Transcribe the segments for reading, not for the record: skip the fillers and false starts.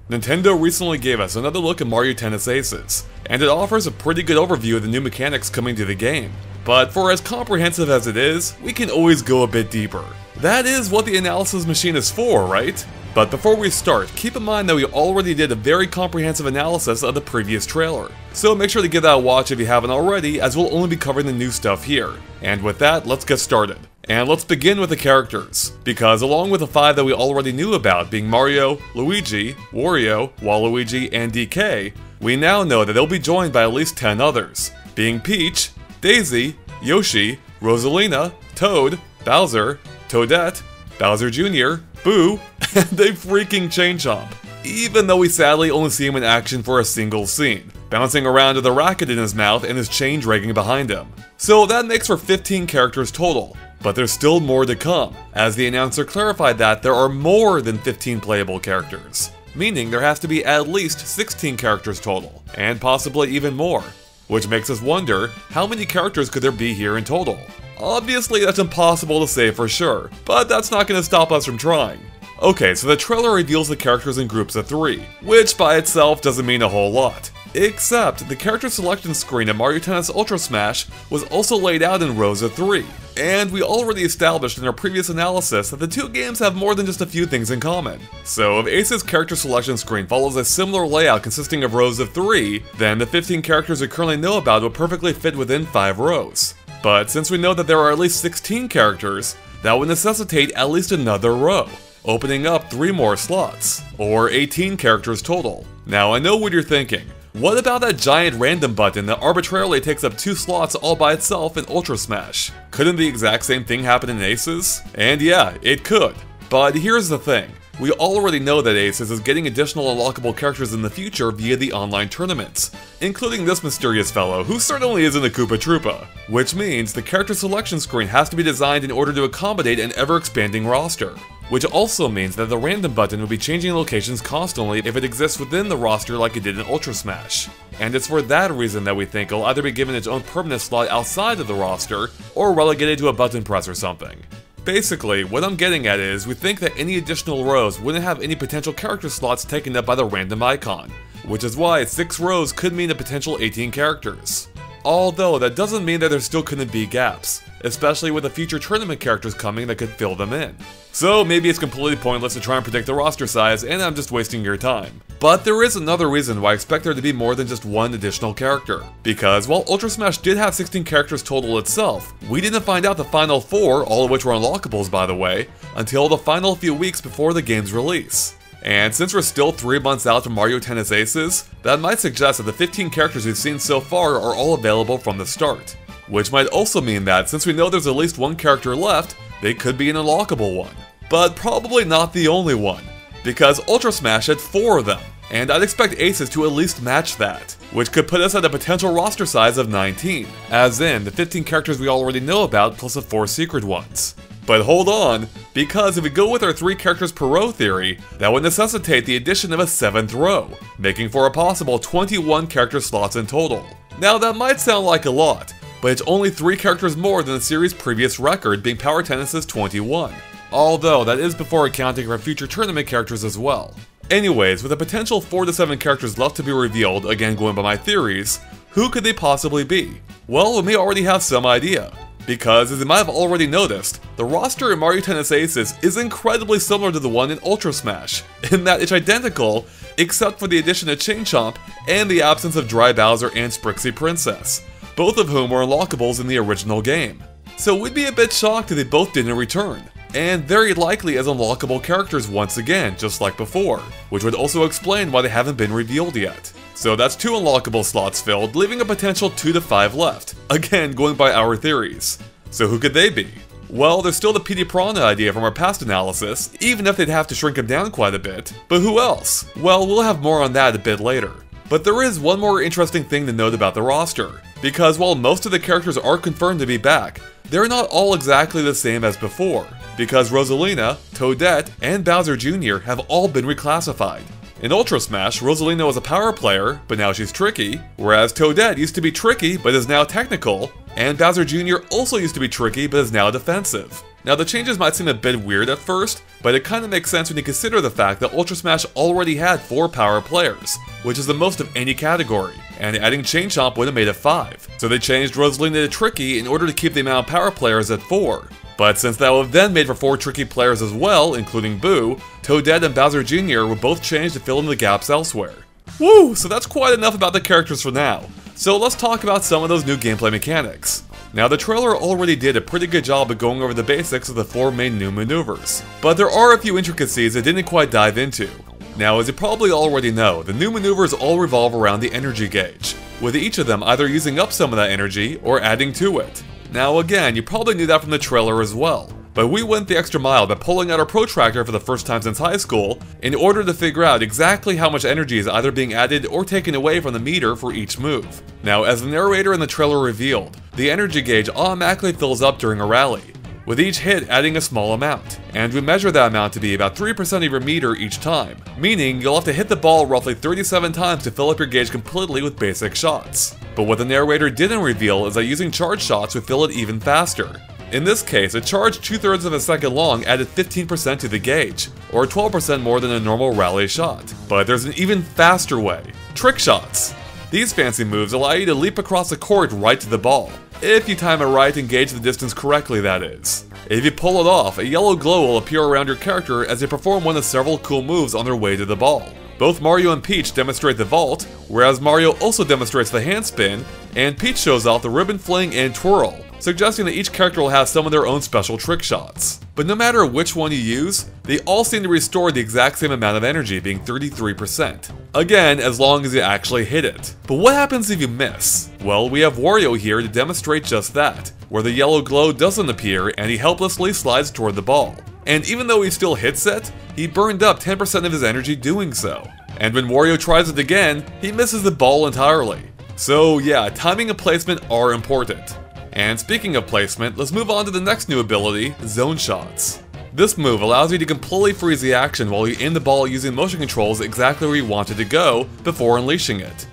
Nintendo recently gave us another look at Mario Tennis Aces, and it offers a pretty good overview of the new mechanics coming to the game. But for as comprehensive as it is, we can always go a bit deeper. That is what the analysis machine is for, right? But before we start, keep in mind that we already did a very comprehensive analysis of the previous trailer. So make sure to give that a watch if you haven't already, as we'll only be covering the new stuff here. And with that, let's get started. And let's begin with the characters, because along with the 5 that we already knew about, being Mario, Luigi, Wario, Waluigi, and DK, we now know that they'll be joined by at least 10 others, being Peach, Daisy, Yoshi, Rosalina, Toad, Bowser, Toadette, Bowser Jr., Boo, and a freaking Chomp. Even though we sadly only see him in action for a single scene, bouncing around with a racket in his mouth and his chain dragging behind him. So that makes for 15 characters total. But there's still more to come, as the announcer clarified that there are more than 15 playable characters, meaning there has to be at least 16 characters total, and possibly even more, which makes us wonder, how many characters could there be here in total? Obviously that's impossible to say for sure, but that's not going to stop us from trying. Okay, so the trailer reveals the characters in groups of 3, which by itself doesn't mean a whole lot. Except, the character selection screen at Mario Tennis Ultra Smash was also laid out in rows of 3. And we already established in our previous analysis that the two games have more than just a few things in common. So if Ace's character selection screen follows a similar layout consisting of rows of 3, then the 15 characters we currently know about will perfectly fit within 5 rows. But since we know that there are at least 16 characters, that would necessitate at least another row, opening up 3 more slots, or 18 characters total. Now I know what you're thinking. What about that giant random button that arbitrarily takes up 2 slots all by itself in Ultra Smash? Couldn't the exact same thing happen in Aces? And yeah, it could. But here's the thing. We already know that Aces is getting additional unlockable characters in the future via the online tournaments, including this mysterious fellow who certainly isn't a Koopa Troopa, which means the character selection screen has to be designed in order to accommodate an ever-expanding roster. Which also means that the random button will be changing locations constantly if it exists within the roster like it did in Ultra Smash. And it's for that reason that we think it'll either be given its own permanent slot outside of the roster, or relegated to a button press or something. Basically, what I'm getting at is, we think that any additional rows wouldn't have any potential character slots taken up by the random icon, which is why 6 rows could mean a potential 18 characters. Although that doesn't mean that there still couldn't be gaps, especially with the future tournament characters coming that could fill them in. So maybe it's completely pointless to try and predict the roster size, and I'm just wasting your time. But there is another reason why I expect there to be more than just one additional character. Because while Ultra Smash did have 16 characters total itself, we didn't find out the final 4, all of which were unlockables by the way, until the final few weeks before the game's release. And since we're still 3 months out from Mario Tennis Aces, that might suggest that the 15 characters we've seen so far are all available from the start. Which might also mean that, since we know there's at least 1 character left, they could be an unlockable one. But probably not the only one, because Ultra Smash had 4 of them, and I'd expect Aces to at least match that, which could put us at a potential roster size of 19, as in the 15 characters we already know about plus the 4 secret ones. But hold on, because if we go with our 3 characters per row theory, that would necessitate the addition of a 7th row, making for a possible 21 character slots in total. Now that might sound like a lot, but it's only 3 characters more than the series' previous record, being Power Tennis's 21. Although that is before accounting for future tournament characters as well. Anyways, with a potential 4 to 7 characters left to be revealed, again going by my theories, who could they possibly be? Well, we may already have some idea. Because, as you might have already noticed, the roster in Mario Tennis Aces is incredibly similar to the one in Ultra Smash, in that it's identical, except for the addition of Chomp and the absence of Dry Bowser and Sprixie Princess, both of whom were unlockables in the original game. So we'd be a bit shocked if they both didn't return, and very likely as unlockable characters once again, just like before, which would also explain why they haven't been revealed yet. So that's 2 unlockable slots filled, leaving a potential 2 to 5 left, again going by our theories. So who could they be? Well, there's still the Petey Piranha idea from our past analysis, even if they'd have to shrink him down quite a bit. But who else? Well, we'll have more on that a bit later. But there is one more interesting thing to note about the roster, because while most of the characters are confirmed to be back, they're not all exactly the same as before, because Rosalina, Toadette, and Bowser Jr. have all been reclassified. In Ultra Smash, Rosalina was a power player, but now she's tricky, whereas Toadette used to be tricky but is now technical, and Bowser Jr. also used to be tricky but is now defensive. Now the changes might seem a bit weird at first, but it kinda makes sense when you consider the fact that Ultra Smash already had 4 power players, which is the most of any category, and adding Chain Chomp would have made it 5. So they changed Rosalina to Tricky in order to keep the amount of power players at 4. But since that would have then made for 4 Tricky players as well, including Boo, Toadette and Bowser Jr. were both changed to fill in the gaps elsewhere. Woo! So that's quite enough about the characters for now. So let's talk about some of those new gameplay mechanics. Now the trailer already did a pretty good job of going over the basics of the 4 main new maneuvers, but there are a few intricacies it didn't quite dive into. Now as you probably already know, the new maneuvers all revolve around the energy gauge, with each of them either using up some of that energy or adding to it. Now again, you probably knew that from the trailer as well, but we went the extra mile by pulling out our protractor for the first time since high school in order to figure out exactly how much energy is either being added or taken away from the meter for each move. Now as the narrator in the trailer revealed, the energy gauge automatically fills up during a rally, with each hit adding a small amount, and we measure that amount to be about 3% of your meter each time, meaning you'll have to hit the ball roughly 37 times to fill up your gauge completely with basic shots. But what the narrator didn't reveal is that using charge shots would fill it even faster. In this case, a charge 2/3 of a second long added 15% to the gauge, or 12% more than a normal rally shot. But there's an even faster way: trick shots. These fancy moves allow you to leap across the court right to the ball, if you time it right and gauge the distance correctly, that is. If you pull it off, a yellow glow will appear around your character as they perform one of several cool moves on their way to the ball. Both Mario and Peach demonstrate the vault, whereas Mario also demonstrates the handspin, and Peach shows off the ribbon fling and twirl, suggesting that each character will have some of their own special trick shots. But no matter which one you use, they all seem to restore the exact same amount of energy, being 33%. Again, as long as you actually hit it. But what happens if you miss? Well, we have Wario here to demonstrate just that, where the yellow glow doesn't appear and he helplessly slides toward the ball. And even though he still hits it, he burned up 10% of his energy doing so. And when Wario tries it again, he misses the ball entirely. So yeah, timing and placement are important. And speaking of placement, let's move on to the next new ability, Zone Shots. This move allows you to completely freeze the action while you aim the ball using motion controls exactly where you want it to go before unleashing it.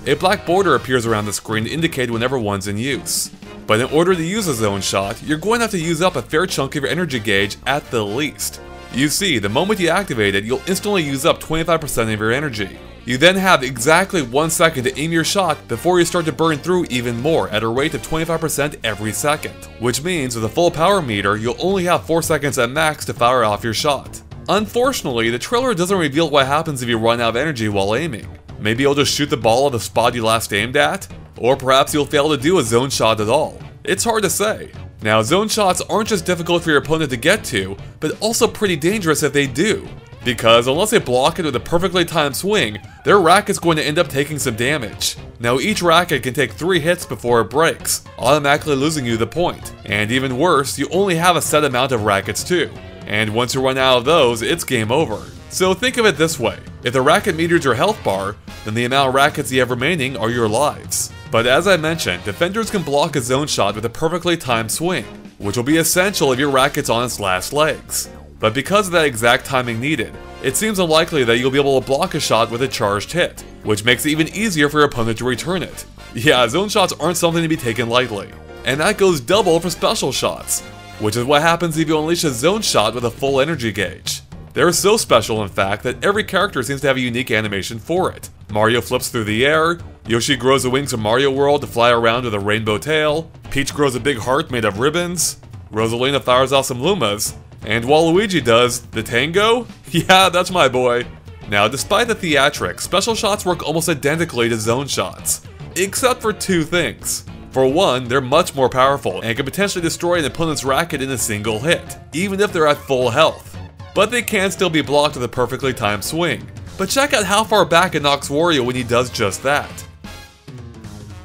A black border appears around the screen to indicate whenever one's in use. But in order to use a zone shot, you're going to have to use up a fair chunk of your energy gauge at the least. You see, the moment you activate it, you'll instantly use up 25% of your energy. You then have exactly 1 second to aim your shot before you start to burn through even more at a rate of 25% every second. Which means with a full power meter, you'll only have 4 seconds at max to fire off your shot. Unfortunately, the trailer doesn't reveal what happens if you run out of energy while aiming. Maybe you'll just shoot the ball at the spot you last aimed at? Or perhaps you'll fail to do a zone shot at all. It's hard to say. Now, zone shots aren't just difficult for your opponent to get to, but also pretty dangerous if they do. Because unless they block it with a perfectly timed swing, their racket's going to end up taking some damage. Now each racket can take 3 hits before it breaks, automatically losing you the point. And even worse, you only have a set amount of rackets too. And once you run out of those, it's game over. So think of it this way: if the racket meter's your health bar, then the amount of rackets you have remaining are your lives. But as I mentioned, defenders can block a zone shot with a perfectly timed swing, which will be essential if your racket's on its last legs. But because of that exact timing needed, it seems unlikely that you'll be able to block a shot with a charged hit, which makes it even easier for your opponent to return it. Yeah, zone shots aren't something to be taken lightly. And that goes double for special shots, which is what happens if you unleash a zone shot with a full energy gauge. They're so special, in fact, that every character seems to have a unique animation for it. Mario flips through the air, Yoshi grows the wings from Mario World to fly around with a rainbow tail, Peach grows a big heart made of ribbons, Rosalina fires off some Lumas, and Waluigi does the tango? Yeah, that's my boy. Now, despite the theatrics, special shots work almost identically to zone shots, except for 2 things. For one, they're much more powerful and can potentially destroy an opponent's racket in a single hit, even if they're at full health. But they can still be blocked with a perfectly timed swing. But check out how far back it knocks Wario when he does just that.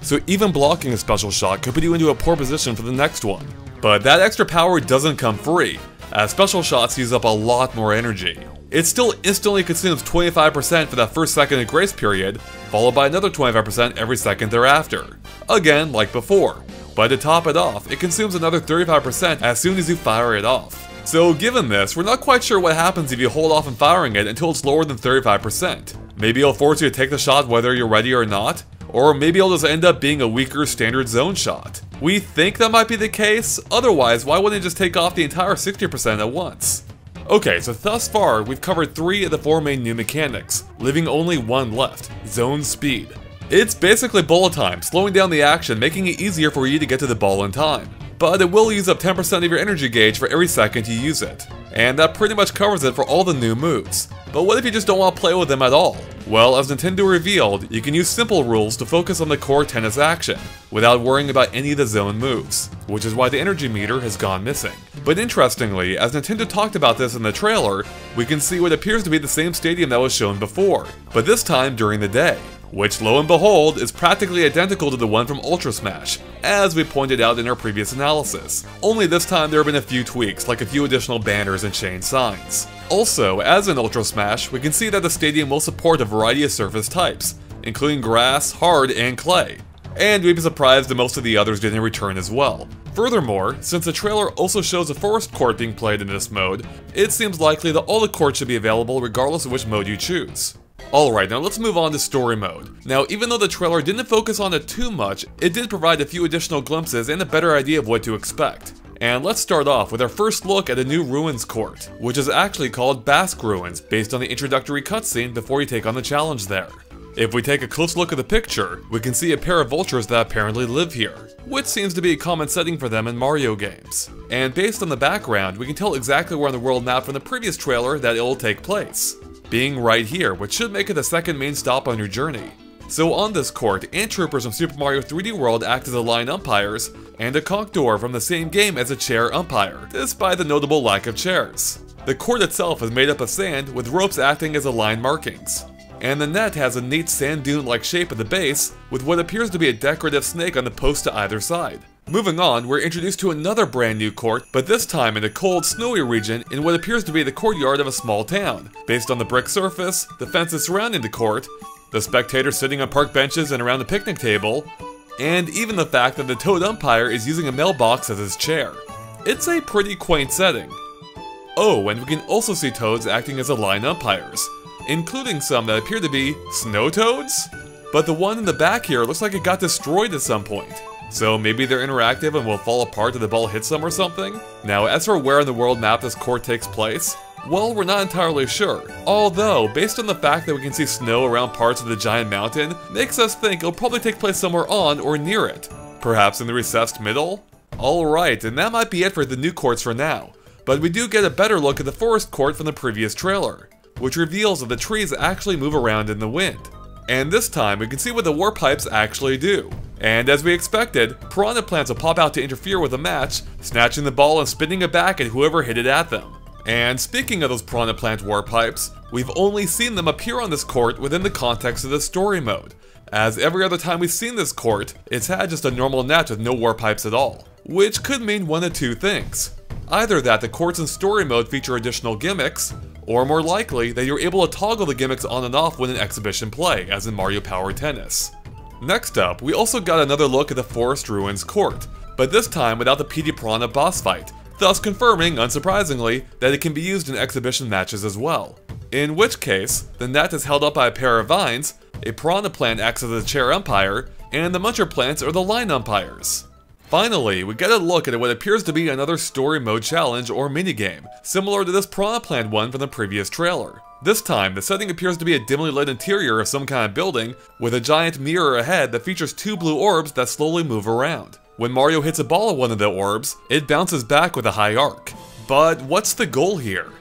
So even blocking a special shot could put you into a poor position for the next one. But that extra power doesn't come free, as special shots use up a lot more energy. It still instantly consumes 25% for that first second of grace period, followed by another 25% every second thereafter. Again, like before. But to top it off, it consumes another 35% as soon as you fire it off. So given this, we're not quite sure what happens if you hold off on firing it until it's lower than 35%. Maybe it'll force you to take the shot whether you're ready or not, or maybe it'll just end up being a weaker standard zone shot. We think that might be the case, otherwise why wouldn't it just take off the entire 60% at once? Okay, so thus far we've covered 3 of the 4 main new mechanics, leaving only one left, Zone Speed. It's basically bullet time, slowing down the action, making it easier for you to get to the ball in time. But it will use up 10% of your energy gauge for every second you use it. And that pretty much covers it for all the new moves. But what if you just don't want to play with them at all? Well, as Nintendo revealed, you can use simple rules to focus on the core tennis action, without worrying about any of the zone moves, which is why the energy meter has gone missing. But interestingly, as Nintendo talked about this in the trailer, we can see what appears to be the same stadium that was shown before, but this time during the day, which lo and behold is practically identical to the one from Ultra Smash, as we pointed out in our previous analysis. Only this time there have been a few tweaks, like a few additional banners and chain signs. Also, as in Ultra Smash, we can see that the stadium will support a variety of surface types, including grass, hard, and clay. And we'd be surprised that most of the others didn't return as well. Furthermore, since the trailer also shows a forest court being played in this mode, it seems likely that all the courts should be available regardless of which mode you choose. Alright, now let's move on to story mode. Now, even though the trailer didn't focus on it too much, it did provide a few additional glimpses and a better idea of what to expect. And let's start off with our first look at a new Ruins court, which is actually called Basque Ruins, based on the introductory cutscene before you take on the challenge there. If we take a close look at the picture, we can see a pair of vultures that apparently live here, which seems to be a common setting for them in Mario games. And based on the background, we can tell exactly where on the world map from the previous trailer that it will take place, being right here, which should make it the second main stop on your journey. So on this court, Ant Troopers from Super Mario 3D World act as the line umpires, and a conch door from the same game as a chair umpire, despite the notable lack of chairs. The court itself is made up of sand, with ropes acting as the line markings. And the net has a neat sand dune-like shape at the base, with what appears to be a decorative snake on the post to either side. Moving on, we're introduced to another brand new court, but this time in a cold, snowy region in what appears to be the courtyard of a small town, based on the brick surface, the fences surrounding the court, the spectators sitting on park benches and around the picnic table, and even the fact that the Toad umpire is using a mailbox as his chair. It's a pretty quaint setting. Oh, and we can also see Toads acting as the line umpires, including some that appear to be snow toads? But the one in the back here looks like it got destroyed at some point. So maybe they're interactive and will fall apart if the ball hits them or something? Now, as for where on the world map this court takes place, well, we're not entirely sure. Although, based on the fact that we can see snow around parts of the giant mountain, makes us think it'll probably take place somewhere on or near it. Perhaps in the recessed middle? Alright, and that might be it for the new courts for now. But we do get a better look at the forest court from the previous trailer, which reveals that the trees actually move around in the wind. And this time, we can see what the warp pipes actually do. And as we expected, piranha plants will pop out to interfere with the match, snatching the ball and spinning it back at whoever hit it at them. And speaking of those piranha plant warp pipes, we've only seen them appear on this court within the context of the story mode, as every other time we've seen this court, it's had just a normal net with no warp pipes at all. Which could mean one of two things. Either that the courts in story mode feature additional gimmicks, or more likely that you're able to toggle the gimmicks on and off when in exhibition play, as in Mario Power Tennis. Next up, we also got another look at the Forest Ruins court, but this time without the PD Piranha boss fight, thus confirming, unsurprisingly, that it can be used in exhibition matches as well. In which case, the net is held up by a pair of vines, a piranha plant acts as the chair umpire, and the muncher plants are the line umpires. Finally, we get a look at what appears to be another story mode challenge or minigame, similar to this piranha plant one from the previous trailer. This time, the setting appears to be a dimly lit interior of some kind of building, with a giant mirror ahead that features two blue orbs that slowly move around. When Mario hits a ball at one of the orbs, it bounces back with a high arc. But what's the goal here?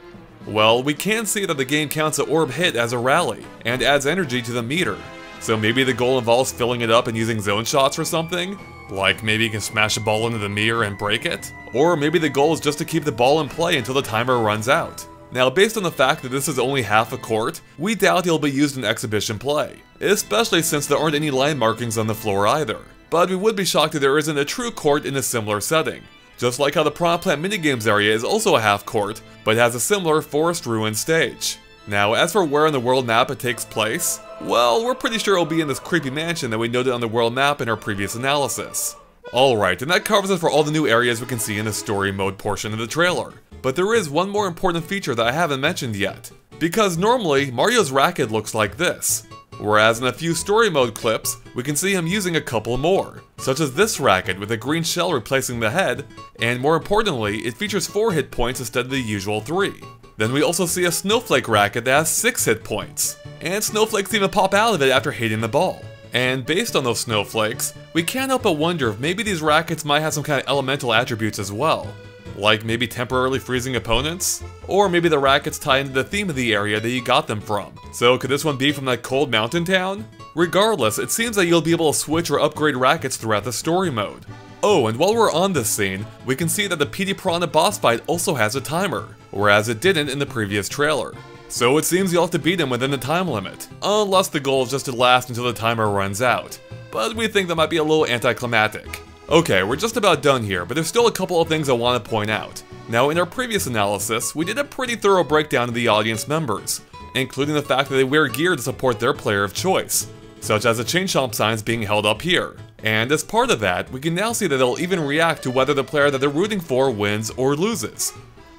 Well, we can see that the game counts the orb hit as a rally, and adds energy to the meter. So maybe the goal involves filling it up and using zone shots or something? Like maybe you can smash a ball into the mirror and break it? Or maybe the goal is just to keep the ball in play until the timer runs out. Now, based on the fact that this is only half a court, we doubt it'll be used in exhibition play, especially since there aren't any line markings on the floor either. But we would be shocked if there isn't a true court in a similar setting. Just like how the Piranha Plant minigames area is also a half court, but has a similar Forest Ruin stage. Now, as for where on the world map it takes place, well, we're pretty sure it'll be in this creepy mansion that we noted on the world map in our previous analysis. Alright, and that covers it for all the new areas we can see in the story mode portion of the trailer. But there is one more important feature that I haven't mentioned yet. Because normally, Mario's racket looks like this. Whereas in a few story mode clips, we can see him using a couple more, such as this racket with a green shell replacing the head, and more importantly, it features 4 hit points instead of the usual 3. Then we also see a snowflake racket that has 6 hit points, and snowflakes even pop out of it after hitting the ball. And based on those snowflakes, we can't help but wonder if maybe these rackets might have some kind of elemental attributes as well. Like maybe temporarily freezing opponents? Or maybe the rackets tie into the theme of the area that you got them from. So could this one be from that cold mountain town? Regardless, it seems that you'll be able to switch or upgrade rackets throughout the story mode. Oh, and while we're on this scene, we can see that the PD Piranha boss fight also has a timer, whereas it didn't in the previous trailer. So it seems you'll have to beat him within the time limit, unless the goal is just to last until the timer runs out. But we think that might be a little anticlimactic. Okay, we're just about done here, but there's still a couple of things I want to point out. Now, in our previous analysis, we did a pretty thorough breakdown of the audience members, including the fact that they wear gear to support their player of choice, such as the chain chomp signs being held up here. And as part of that, we can now see that they'll even react to whether the player that they're rooting for wins or loses.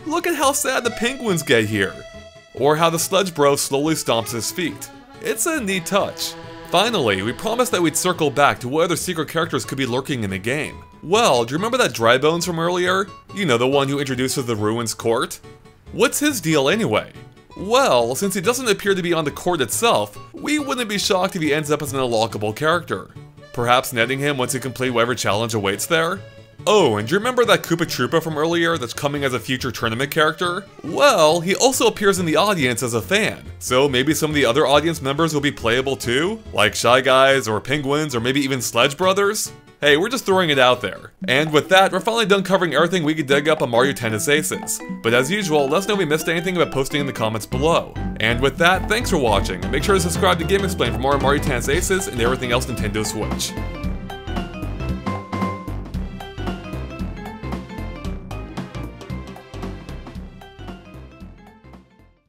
Look at how sad the penguins get here! Or how the sludge bro slowly stomps his feet. It's a neat touch. Finally, we promised that we'd circle back to what other secret characters could be lurking in the game. Well, do you remember that Dry Bones from earlier? You know, the one who introduces the Ruins Court? What's his deal anyway? Well, since he doesn't appear to be on the court itself, we wouldn't be shocked if he ends up as an unlockable character. Perhaps netting him once you complete whatever challenge awaits there? Oh, and do you remember that Koopa Troopa from earlier that's coming as a future tournament character? Well, he also appears in the audience as a fan, so maybe some of the other audience members will be playable too? Like Shy Guys, or Penguins, or maybe even Sledge Brothers? Hey, we're just throwing it out there. And with that, we're finally done covering everything we could dig up on Mario Tennis Aces. But as usual, let us know if we missed anything by posting in the comments below. And with that, thanks for watching, and make sure to subscribe to GameXplain for more on Mario Tennis Aces and everything else Nintendo Switch.